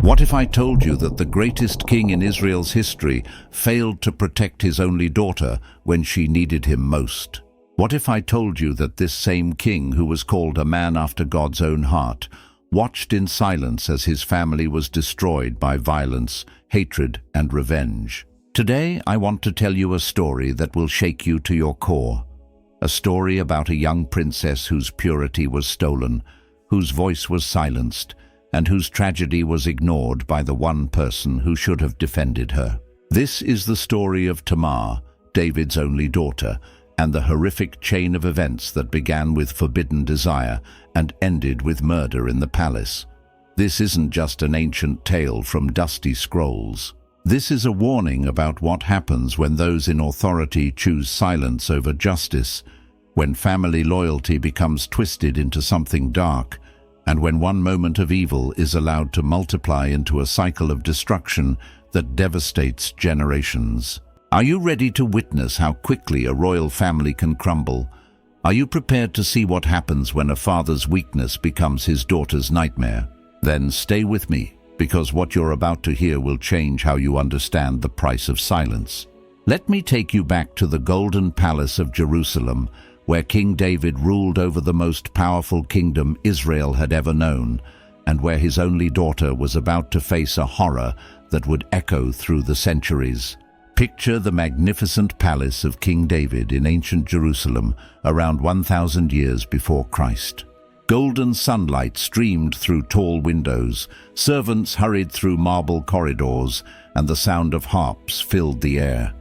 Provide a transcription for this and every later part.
What if I told you that the greatest king in Israel's history failed to protect his only daughter when she needed him most? What if I told you that this same king, who was called a man after God's own heart, watched in silence as his family was destroyed by violence, hatred, and revenge? Today, I want to tell you a story that will shake you to your core. A story about a young princess whose purity was stolen, whose voice was silenced, and whose tragedy was ignored by the one person who should have defended her. This is the story of Tamar, David's only daughter, and the horrific chain of events that began with forbidden desire and ended with murder in the palace. This isn't just an ancient tale from dusty scrolls. This is a warning about what happens when those in authority choose silence over justice, when family loyalty becomes twisted into something dark, and when one moment of evil is allowed to multiply into a cycle of destruction that devastates generations. Are you ready to witness how quickly a royal family can crumble? Are you prepared to see what happens when a father's weakness becomes his daughter's nightmare? Then stay with me, because what you're about to hear will change how you understand the price of silence. Let me take you back to the Golden Palace of Jerusalem, where King David ruled over the most powerful kingdom Israel had ever known, and where his only daughter was about to face a horror that would echo through the centuries. Picture the magnificent palace of King David in ancient Jerusalem around 1,000 years before Christ. Golden sunlight streamed through tall windows, servants hurried through marble corridors, and the sound of harps filled the air.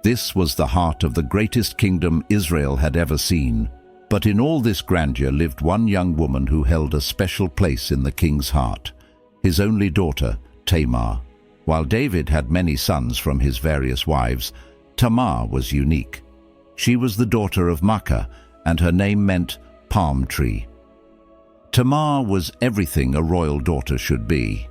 This was the heart of the greatest kingdom Israel had ever seen. But in all this grandeur lived one young woman who held a special place in the king's heart, his only daughter, Tamar. While David had many sons from his various wives, Tamar was unique. She was the daughter of Makkah, and her name meant palm tree. Tamar was everything a royal daughter should be.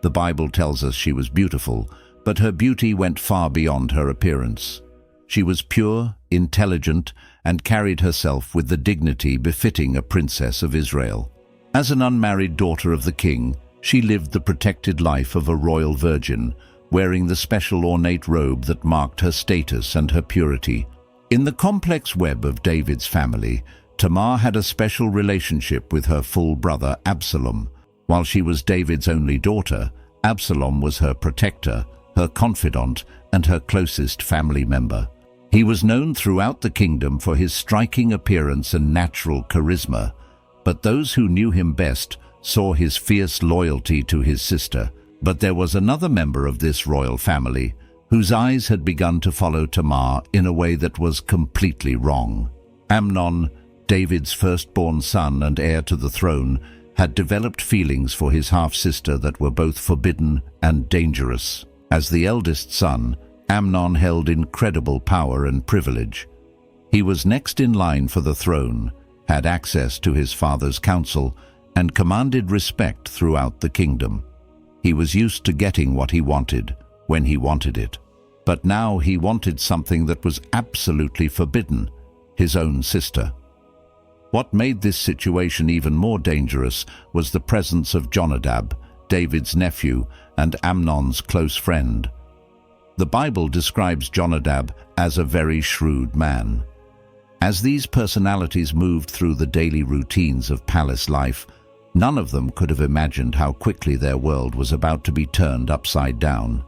The Bible tells us she was beautiful, but her beauty went far beyond her appearance. She was pure, intelligent, and carried herself with the dignity befitting a princess of Israel. As an unmarried daughter of the king, she lived the protected life of a royal virgin, wearing the special ornate robe that marked her status and her purity. In the complex web of David's family, Tamar had a special relationship with her full brother Absalom. While she was David's only daughter, Absalom was her protector, her confidant, and her closest family member. He was known throughout the kingdom for his striking appearance and natural charisma, but those who knew him best saw his fierce loyalty to his sister. But there was another member of this royal family whose eyes had begun to follow Tamar in a way that was completely wrong. Amnon, David's firstborn son and heir to the throne, had developed feelings for his half-sister that were both forbidden and dangerous. As the eldest son, Amnon held incredible power and privilege. He was next in line for the throne, had access to his father's counsel, and commanded respect throughout the kingdom. He was used to getting what he wanted, when he wanted it. But now he wanted something that was absolutely forbidden, his own sister. What made this situation even more dangerous was the presence of Jonadab, David's nephew and Amnon's close friend. The Bible describes Jonadab as a very shrewd man. As these personalities moved through the daily routines of palace life, none of them could have imagined how quickly their world was about to be turned upside down.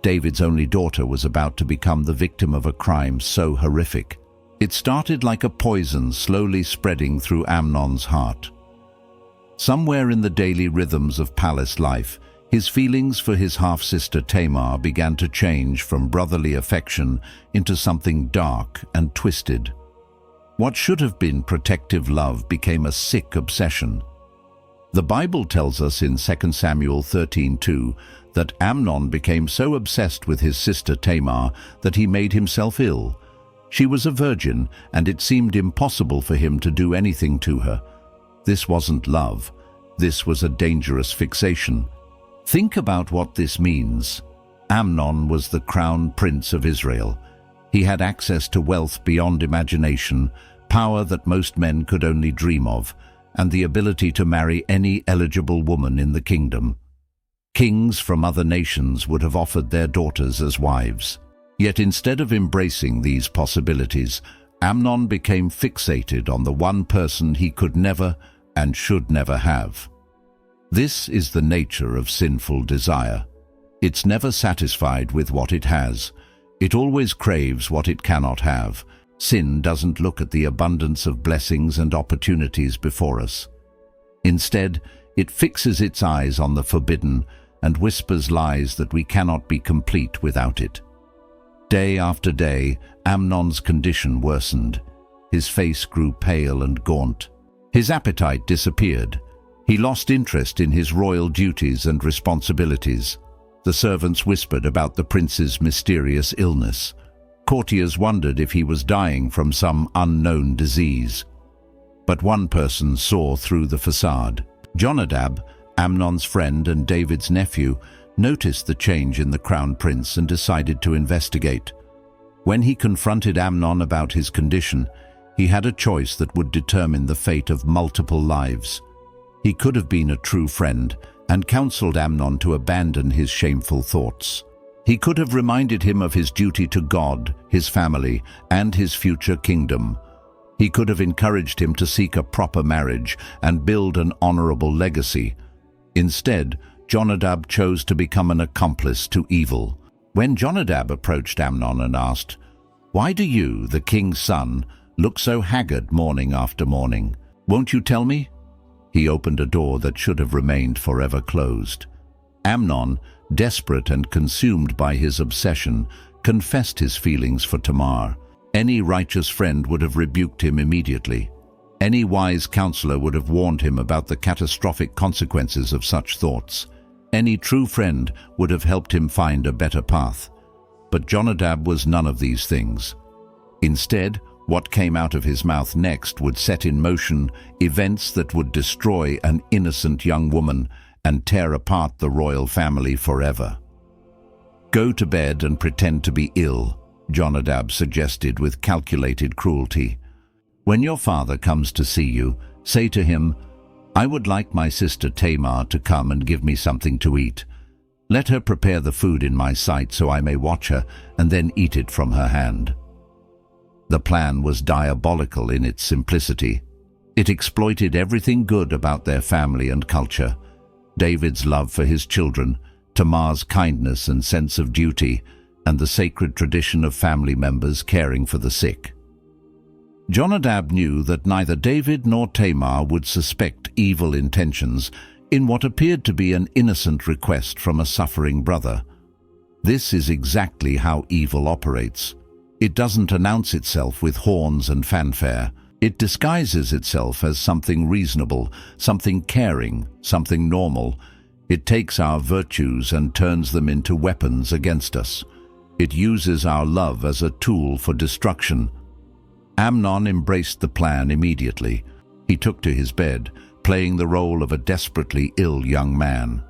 David's only daughter was about to become the victim of a crime so horrific. It started like a poison slowly spreading through Amnon's heart. Somewhere in the daily rhythms of palace life, his feelings for his half-sister Tamar began to change from brotherly affection into something dark and twisted. What should have been protective love became a sick obsession. The Bible tells us in 2 Samuel 13:2 that Amnon became so obsessed with his sister Tamar that he made himself ill. She was a virgin, and it seemed impossible for him to do anything to her. This wasn't love. This was a dangerous fixation. Think about what this means. Amnon was the crown prince of Israel. He had access to wealth beyond imagination, power that most men could only dream of, and the ability to marry any eligible woman in the kingdom. Kings from other nations would have offered their daughters as wives. Yet instead of embracing these possibilities, Amnon became fixated on the one person he could never and should never have. This is the nature of sinful desire. It's never satisfied with what it has. It always craves what it cannot have. Sin doesn't look at the abundance of blessings and opportunities before us. Instead, it fixes its eyes on the forbidden and whispers lies that we cannot be complete without it. Day after day, Amnon's condition worsened. His face grew pale and gaunt. His appetite disappeared. He lost interest in his royal duties and responsibilities. The servants whispered about the prince's mysterious illness. Courtiers wondered if he was dying from some unknown disease. But one person saw through the facade. Jonadab, Amnon's friend and David's nephew, noticed the change in the crown prince and decided to investigate. When he confronted Amnon about his condition, he had a choice that would determine the fate of multiple lives. He could have been a true friend and counseled Amnon to abandon his shameful thoughts. He could have reminded him of his duty to God, his family, and his future kingdom. He could have encouraged him to seek a proper marriage and build an honorable legacy. Instead, Jonadab chose to become an accomplice to evil. When Jonadab approached Amnon and asked, "Why do you, the king's son, look so haggard morning after morning? Won't you tell me?" He opened a door that should have remained forever closed. Amnon, desperate and consumed by his obsession, confessed his feelings for Tamar. Any righteous friend would have rebuked him immediately. Any wise counselor would have warned him about the catastrophic consequences of such thoughts. Any true friend would have helped him find a better path. But Jonadab was none of these things. Instead, what came out of his mouth next would set in motion events that would destroy an innocent young woman and tear apart the royal family forever. "Go to bed and pretend to be ill," Jonadab suggested with calculated cruelty. "When your father comes to see you, say to him, 'I would like my sister Tamar to come and give me something to eat. Let her prepare the food in my sight so I may watch her and then eat it from her hand.'" The plan was diabolical in its simplicity. It exploited everything good about their family and culture: David's love for his children, Tamar's kindness and sense of duty, and the sacred tradition of family members caring for the sick. Jonadab knew that neither David nor Tamar would suspect evil intentions in what appeared to be an innocent request from a suffering brother. This is exactly how evil operates. It doesn't announce itself with horns and fanfare. It disguises itself as something reasonable, something caring, something normal. It takes our virtues and turns them into weapons against us. It uses our love as a tool for destruction. Amnon embraced the plan immediately. He took to his bed, playing the role of a desperately ill young man.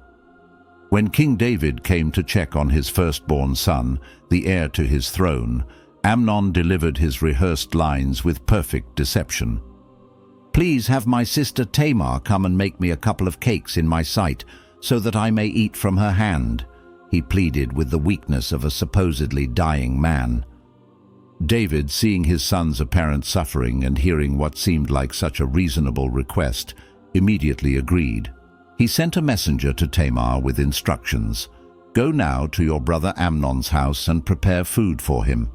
When King David came to check on his firstborn son, the heir to his throne, Amnon delivered his rehearsed lines with perfect deception. "Please have my sister Tamar come and make me a couple of cakes in my sight, so that I may eat from her hand," he pleaded with the weakness of a supposedly dying man. David, seeing his son's apparent suffering and hearing what seemed like such a reasonable request, immediately agreed. He sent a messenger to Tamar with instructions: "Go now to your brother Amnon's house and prepare food for him."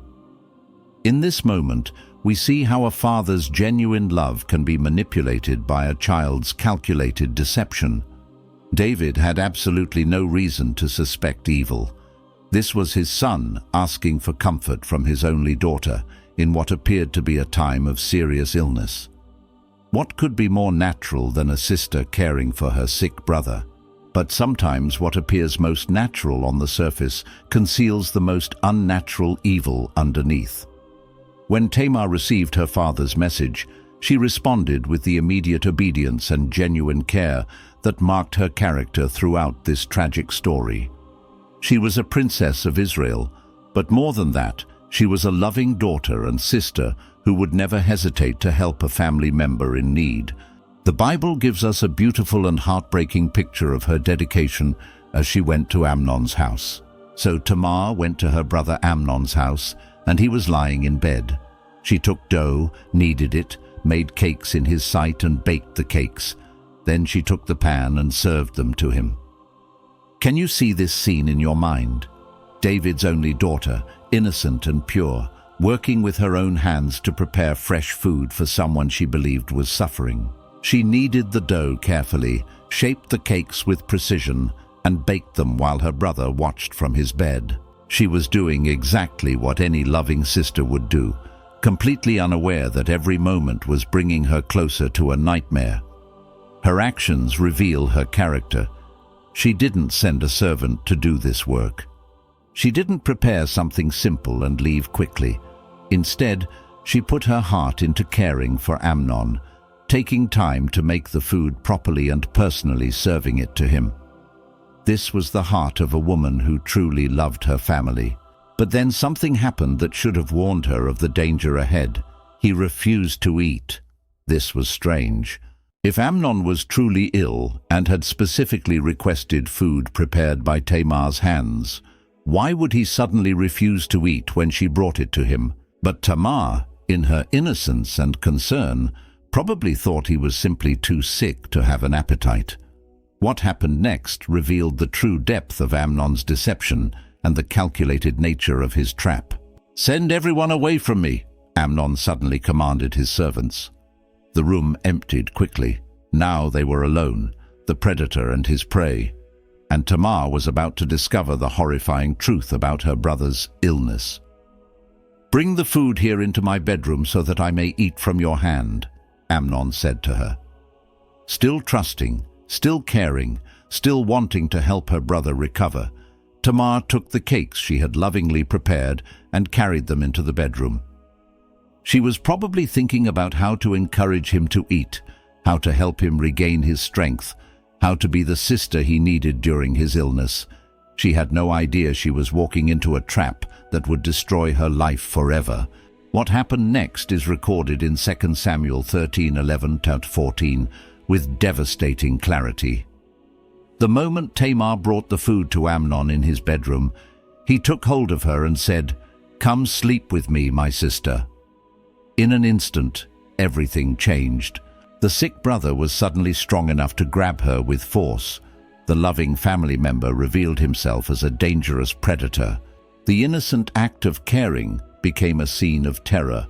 In this moment, we see how a father's genuine love can be manipulated by a child's calculated deception. David had absolutely no reason to suspect evil. This was his son asking for comfort from his only daughter in what appeared to be a time of serious illness. What could be more natural than a sister caring for her sick brother? But sometimes what appears most natural on the surface conceals the most unnatural evil underneath. When Tamar received her father's message, she responded with the immediate obedience and genuine care that marked her character throughout this tragic story. She was a princess of Israel, but more than that, she was a loving daughter and sister who would never hesitate to help a family member in need. The Bible gives us a beautiful and heartbreaking picture of her dedication as she went to Amnon's house. So Tamar went to her brother Amnon's house, and he was lying in bed. She took dough, kneaded it, made cakes in his sight and baked the cakes. Then she took the pan and served them to him. Can you see this scene in your mind? David's only daughter, innocent and pure, working with her own hands to prepare fresh food for someone she believed was suffering. She kneaded the dough carefully, shaped the cakes with precision, and baked them while her brother watched from his bed. She was doing exactly what any loving sister would do, completely unaware that every moment was bringing her closer to a nightmare. Her actions reveal her character. She didn't send a servant to do this work. She didn't prepare something simple and leave quickly. Instead, she put her heart into caring for Amnon, taking time to make the food properly and personally serving it to him. This was the heart of a woman who truly loved her family. But then something happened that should have warned her of the danger ahead. He refused to eat. This was strange. If Amnon was truly ill and had specifically requested food prepared by Tamar's hands, why would he suddenly refuse to eat when she brought it to him? But Tamar, in her innocence and concern, probably thought he was simply too sick to have an appetite. What happened next revealed the true depth of Amnon's deception and the calculated nature of his trap. "Send everyone away from me," Amnon suddenly commanded his servants. The room emptied quickly. Now they were alone, the predator and his prey. And Tamar was about to discover the horrifying truth about her brother's illness. "Bring the food here into my bedroom so that I may eat from your hand," Amnon said to her. Still trusting, still caring, still wanting to help her brother recover, Tamar took the cakes she had lovingly prepared and carried them into the bedroom. She was probably thinking about how to encourage him to eat, how to help him regain his strength, how to be the sister he needed during his illness. She had no idea she was walking into a trap that would destroy her life forever. What happened next is recorded in 2 Samuel 13:11-14 with devastating clarity. The moment Tamar brought the food to Amnon in his bedroom, he took hold of her and said, "Come sleep with me, my sister." In an instant, everything changed. The sick brother was suddenly strong enough to grab her with force. The loving family member revealed himself as a dangerous predator. The innocent act of caring became a scene of terror.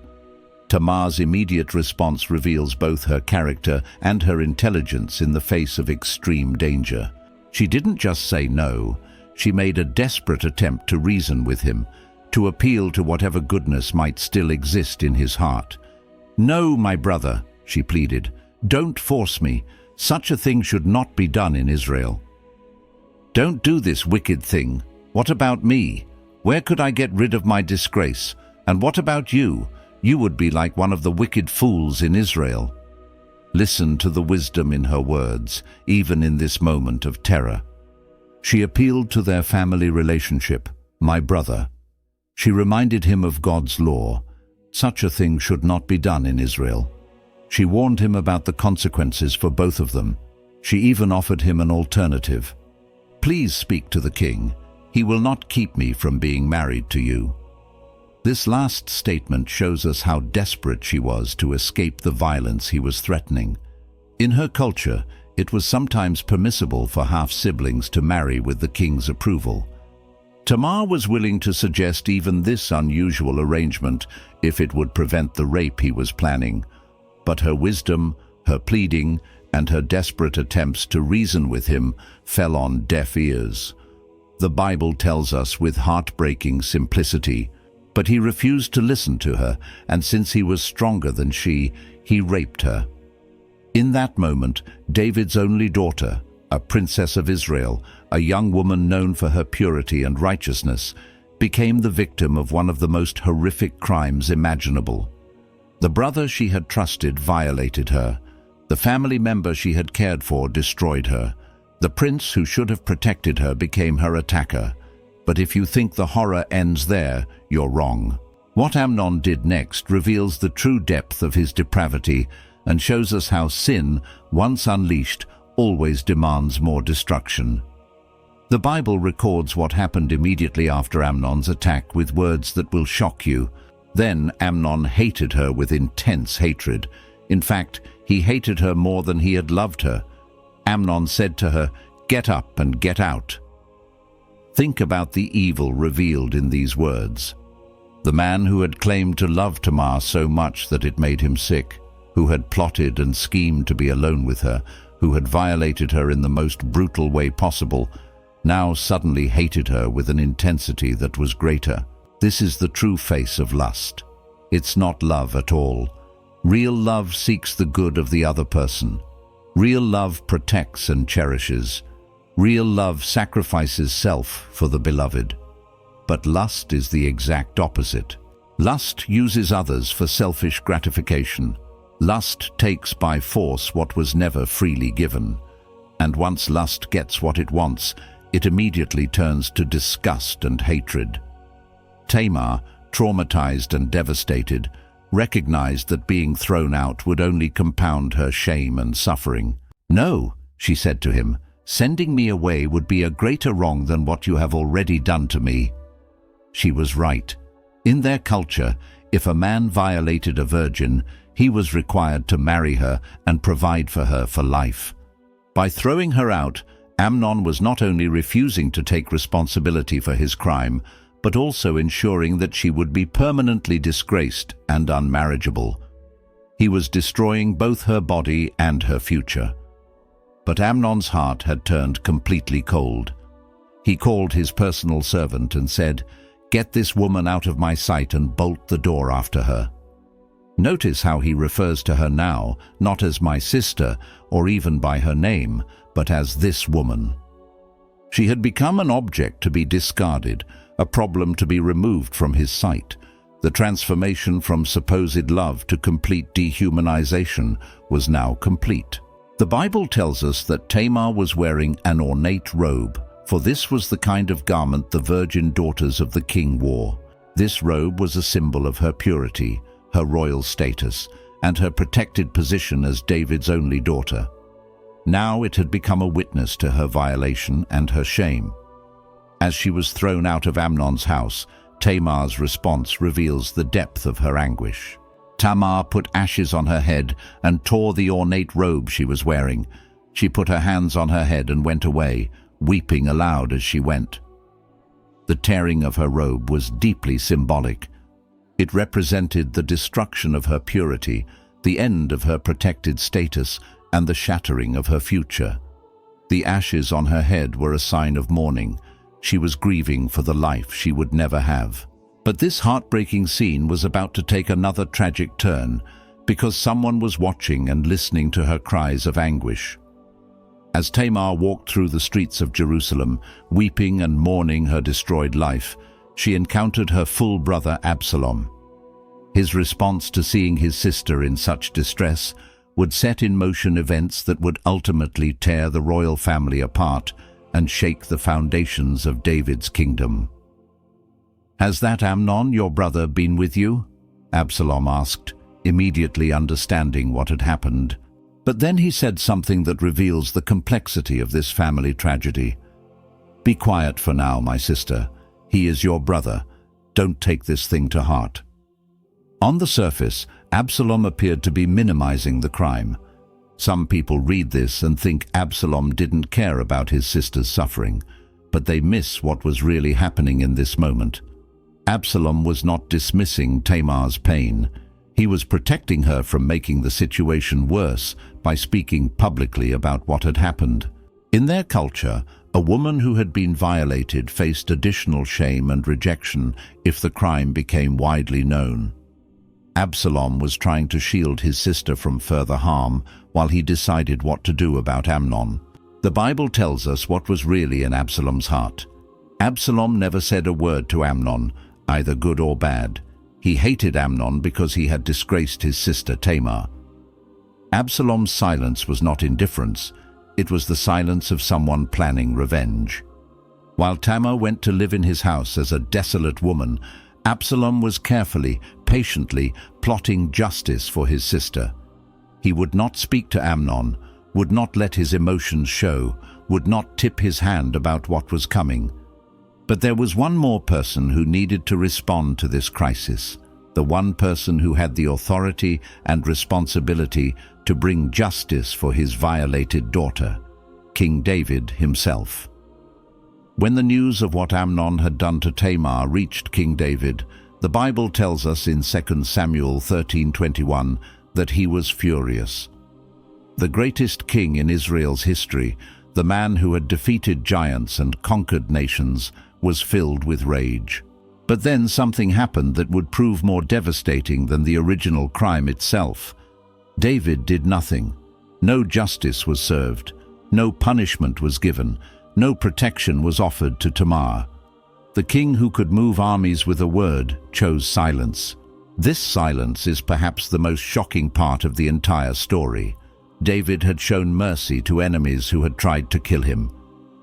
Tamar's immediate response reveals both her character and her intelligence in the face of extreme danger. She didn't just say no, she made a desperate attempt to reason with him, to appeal to whatever goodness might still exist in his heart. "No, my brother," she pleaded, "don't force me. Such a thing should not be done in Israel. Don't do this wicked thing. What about me? Where could I get rid of my disgrace? And what about you? You would be like one of the wicked fools in Israel." Listen to the wisdom in her words, even in this moment of terror. She appealed to their family relationship, "My brother." She reminded him of God's law. Such a thing should not be done in Israel. She warned him about the consequences for both of them. She even offered him an alternative. "Please speak to the king. He will not keep me from being married to you." This last statement shows us how desperate she was to escape the violence he was threatening. In her culture, it was sometimes permissible for half-siblings to marry with the king's approval. Tamar was willing to suggest even this unusual arrangement if it would prevent the rape he was planning. But her wisdom, her pleading, and her desperate attempts to reason with him fell on deaf ears. The Bible tells us with heartbreaking simplicity, but he refused to listen to her, and since he was stronger than she, he raped her. In that moment, David's only daughter, a princess of Israel, a young woman known for her purity and righteousness, became the victim of one of the most horrific crimes imaginable. The brother she had trusted violated her. The family member she had cared for destroyed her. The prince who should have protected her became her attacker. But if you think the horror ends there, you're wrong. What Amnon did next reveals the true depth of his depravity and shows us how sin, once unleashed, always demands more destruction. The Bible records what happened immediately after Amnon's attack with words that will shock you. Then Amnon hated her with intense hatred. In fact, he hated her more than he had loved her. Amnon said to her, "Get up and get out." Think about the evil revealed in these words. The man who had claimed to love Tamar so much that it made him sick, who had plotted and schemed to be alone with her, who had violated her in the most brutal way possible, now suddenly hated her with an intensity that was greater. This is the true face of lust. It's not love at all. Real love seeks the good of the other person. Real love protects and cherishes. Real love sacrifices self for the beloved. But lust is the exact opposite. Lust uses others for selfish gratification. Lust takes by force what was never freely given. And once lust gets what it wants, it immediately turns to disgust and hatred. Tamar, traumatized and devastated, recognized that being thrown out would only compound her shame and suffering. "No," she said to him, "sending me away would be a greater wrong than what you have already done to me." She was right. In their culture, if a man violated a virgin, he was required to marry her and provide for her for life. By throwing her out, Amnon was not only refusing to take responsibility for his crime, but also ensuring that she would be permanently disgraced and unmarriageable. He was destroying both her body and her future. But Amnon's heart had turned completely cold. He called his personal servant and said, "Get this woman out of my sight and bolt the door after her." Notice how he refers to her now, not as my sister or even by her name, but as this woman. She had become an object to be discarded, a problem to be removed from his sight. The transformation from supposed love to complete dehumanization was now complete. The Bible tells us that Tamar was wearing an ornate robe, for this was the kind of garment the virgin daughters of the king wore. This robe was a symbol of her purity, her royal status, and her protected position as David's only daughter. Now it had become a witness to her violation and her shame. As she was thrown out of Amnon's house, Tamar's response reveals the depth of her anguish. Tamar put ashes on her head and tore the ornate robe she was wearing. She put her hands on her head and went away, weeping aloud as she went. The tearing of her robe was deeply symbolic. It represented the destruction of her purity, the end of her protected status, and the shattering of her future. The ashes on her head were a sign of mourning. She was grieving for the life she would never have. But this heartbreaking scene was about to take another tragic turn, because someone was watching and listening to her cries of anguish. As Tamar walked through the streets of Jerusalem, weeping and mourning her destroyed life, she encountered her full brother Absalom. His response to seeing his sister in such distress would set in motion events that would ultimately tear the royal family apart and shake the foundations of David's kingdom. "Has that Amnon, your brother, been with you?" Absalom asked, immediately understanding what had happened. But then he said something that reveals the complexity of this family tragedy. "Be quiet for now, my sister. He is your brother. Don't take this thing to heart." On the surface, Absalom appeared to be minimizing the crime. Some people read this and think Absalom didn't care about his sister's suffering, but they miss what was really happening in this moment. Absalom was not dismissing Tamar's pain. He was protecting her from making the situation worse by speaking publicly about what had happened. In their culture, a woman who had been violated faced additional shame and rejection if the crime became widely known. Absalom was trying to shield his sister from further harm while he decided what to do about Amnon. The Bible tells us what was really in Absalom's heart. Absalom never said a word to Amnon, either good or bad. He hated Amnon because he had disgraced his sister Tamar. Absalom's silence was not indifference, it was the silence of someone planning revenge. While Tamar went to live in his house as a desolate woman, Absalom was carefully, patiently plotting justice for his sister. He would not speak to Amnon, would not let his emotions show, would not tip his hand about what was coming. But there was one more person who needed to respond to this crisis, the one person who had the authority and responsibility to bring justice for his violated daughter, King David himself. When the news of what Amnon had done to Tamar reached King David, the Bible tells us in 2 Samuel 13:21 that he was furious. The greatest king in Israel's history, the man who had defeated giants and conquered nations, was filled with rage. But then something happened that would prove more devastating than the original crime itself. David did nothing. No justice was served. No punishment was given. No protection was offered to Tamar. The king who could move armies with a word chose silence. This silence is perhaps the most shocking part of the entire story. David had shown mercy to enemies who had tried to kill him.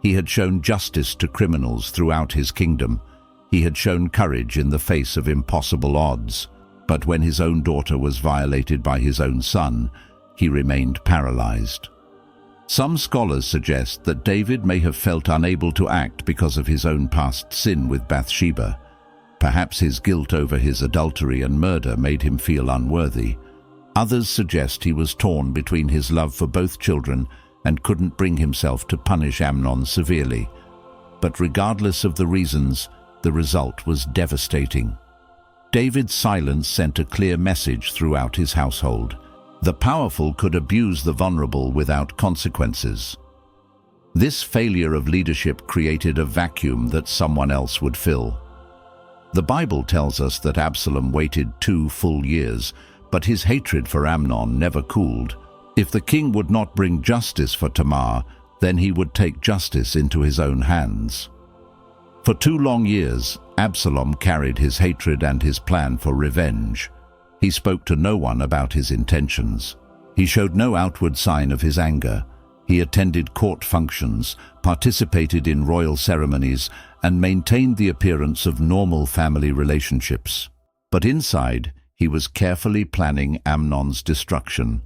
He had shown justice to criminals throughout his kingdom. He had shown courage in the face of impossible odds. But when his own daughter was violated by his own son, he remained paralyzed. Some scholars suggest that David may have felt unable to act because of his own past sin with Bathsheba. Perhaps his guilt over his adultery and murder made him feel unworthy. Others suggest he was torn between his love for both children and couldn't bring himself to punish Amnon severely. But regardless of the reasons, the result was devastating. David's silence sent a clear message throughout his household. The powerful could abuse the vulnerable without consequences. This failure of leadership created a vacuum that someone else would fill. The Bible tells us that Absalom waited 2 full years, but his hatred for Amnon never cooled. If the king would not bring justice for Tamar, then he would take justice into his own hands. For 2 long years, Absalom carried his hatred and his plan for revenge. He spoke to no one about his intentions. He showed no outward sign of his anger. He attended court functions, participated in royal ceremonies, and maintained the appearance of normal family relationships. But inside, he was carefully planning Amnon's destruction.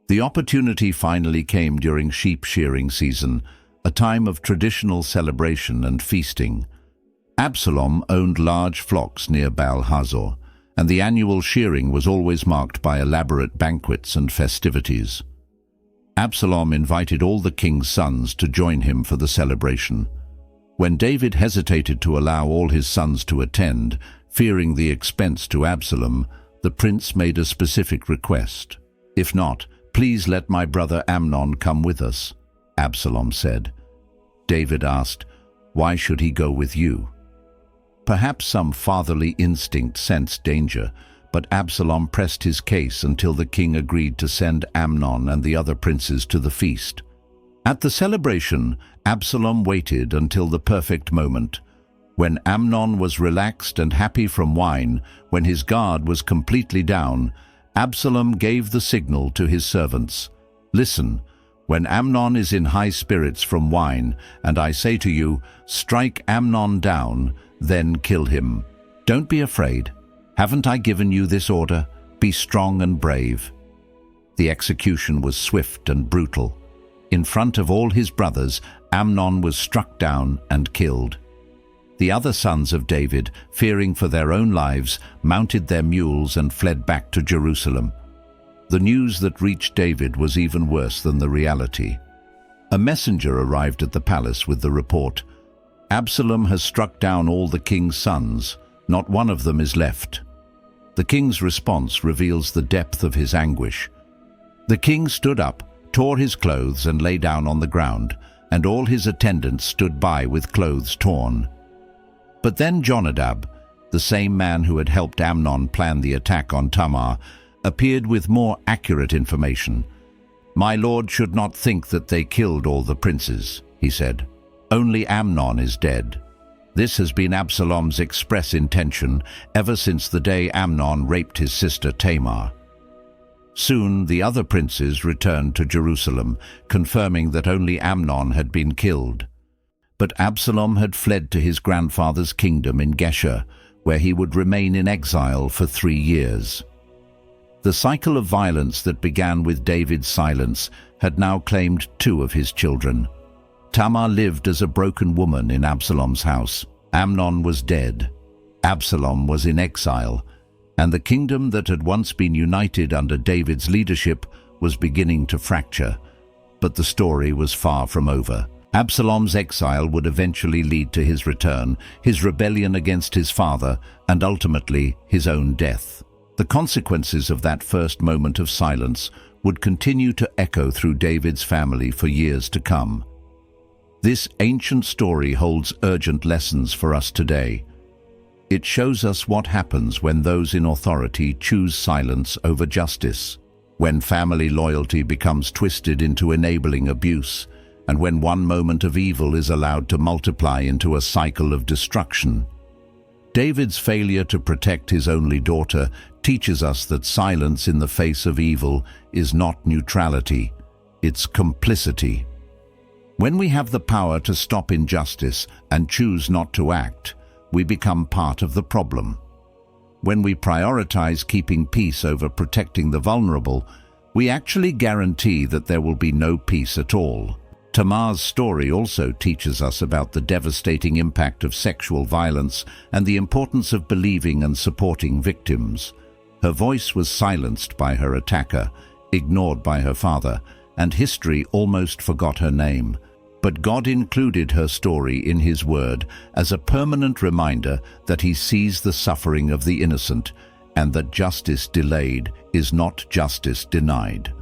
The opportunity finally came during sheep shearing season, a time of traditional celebration and feasting. Absalom owned large flocks near Baal Hazor, and the annual shearing was always marked by elaborate banquets and festivities. Absalom invited all the king's sons to join him for the celebration. When David hesitated to allow all his sons to attend, fearing the expense to Absalom, the prince made a specific request. "If not, please let my brother Amnon come with us," Absalom said. David asked, "Why should he go with you?" Perhaps some fatherly instinct sensed danger, but Absalom pressed his case until the king agreed to send Amnon and the other princes to the feast. At the celebration, Absalom waited until the perfect moment. When Amnon was relaxed and happy from wine, when his guard was completely down, Absalom gave the signal to his servants. "Listen, when Amnon is in high spirits from wine, and I say to you, strike Amnon down, then kill him. Don't be afraid. Haven't I given you this order? Be strong and brave." The execution was swift and brutal. In front of all his brothers, Amnon was struck down and killed. The other sons of David, fearing for their own lives, mounted their mules and fled back to Jerusalem. The news that reached David was even worse than the reality. A messenger arrived at the palace with the report, "Absalom has struck down all the king's sons. Not one of them is left." The king's response reveals the depth of his anguish. The king stood up, tore his clothes and lay down on the ground, and all his attendants stood by with clothes torn. But then Jonadab, the same man who had helped Amnon plan the attack on Tamar, appeared with more accurate information. "My lord should not think that they killed all the princes," he said. "Only Amnon is dead. This has been Absalom's express intention ever since the day Amnon raped his sister Tamar." Soon the other princes returned to Jerusalem, confirming that only Amnon had been killed. But Absalom had fled to his grandfather's kingdom in Geshur, where he would remain in exile for 3 years. The cycle of violence that began with David's silence had now claimed two of his children. Tamar lived as a broken woman in Absalom's house. Amnon was dead. Absalom was in exile, and the kingdom that had once been united under David's leadership was beginning to fracture. But the story was far from over. Absalom's exile would eventually lead to his return, his rebellion against his father, and ultimately his own death. The consequences of that first moment of silence would continue to echo through David's family for years to come. This ancient story holds urgent lessons for us today. It shows us what happens when those in authority choose silence over justice, when family loyalty becomes twisted into enabling abuse, and when one moment of evil is allowed to multiply into a cycle of destruction. David's failure to protect his only daughter teaches us that silence in the face of evil is not neutrality, it's complicity. When we have the power to stop injustice and choose not to act, we become part of the problem. When we prioritize keeping peace over protecting the vulnerable, we actually guarantee that there will be no peace at all. Tamar's story also teaches us about the devastating impact of sexual violence and the importance of believing and supporting victims. Her voice was silenced by her attacker, ignored by her father, and history almost forgot her name. But God included her story in His Word as a permanent reminder that He sees the suffering of the innocent and that justice delayed is not justice denied.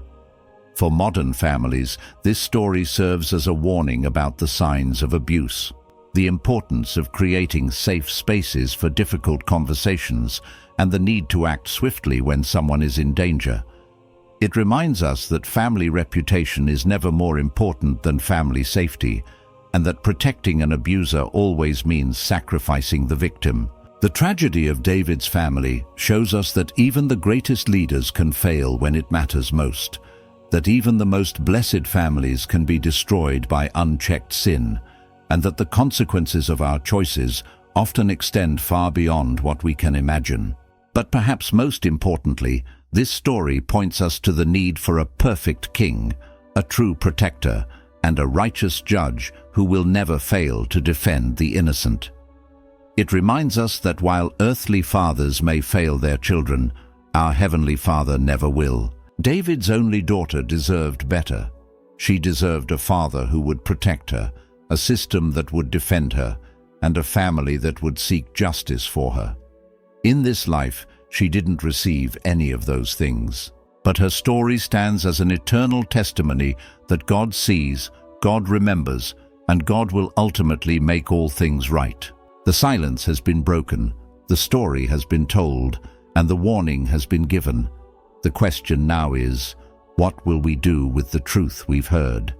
For modern families, this story serves as a warning about the signs of abuse, the importance of creating safe spaces for difficult conversations, and the need to act swiftly when someone is in danger. It reminds us that family reputation is never more important than family safety, and that protecting an abuser always means sacrificing the victim. The tragedy of David's family shows us that even the greatest leaders can fail when it matters most, that even the most blessed families can be destroyed by unchecked sin, and that the consequences of our choices often extend far beyond what we can imagine. But perhaps most importantly, this story points us to the need for a perfect king, a true protector, and a righteous judge who will never fail to defend the innocent. It reminds us that while earthly fathers may fail their children, our Heavenly Father never will. David's only daughter deserved better. She deserved a father who would protect her, a system that would defend her, and a family that would seek justice for her. In this life, she didn't receive any of those things. But her story stands as an eternal testimony that God sees, God remembers, and God will ultimately make all things right. The silence has been broken, the story has been told, and the warning has been given. The question now is, what will we do with the truth we've heard?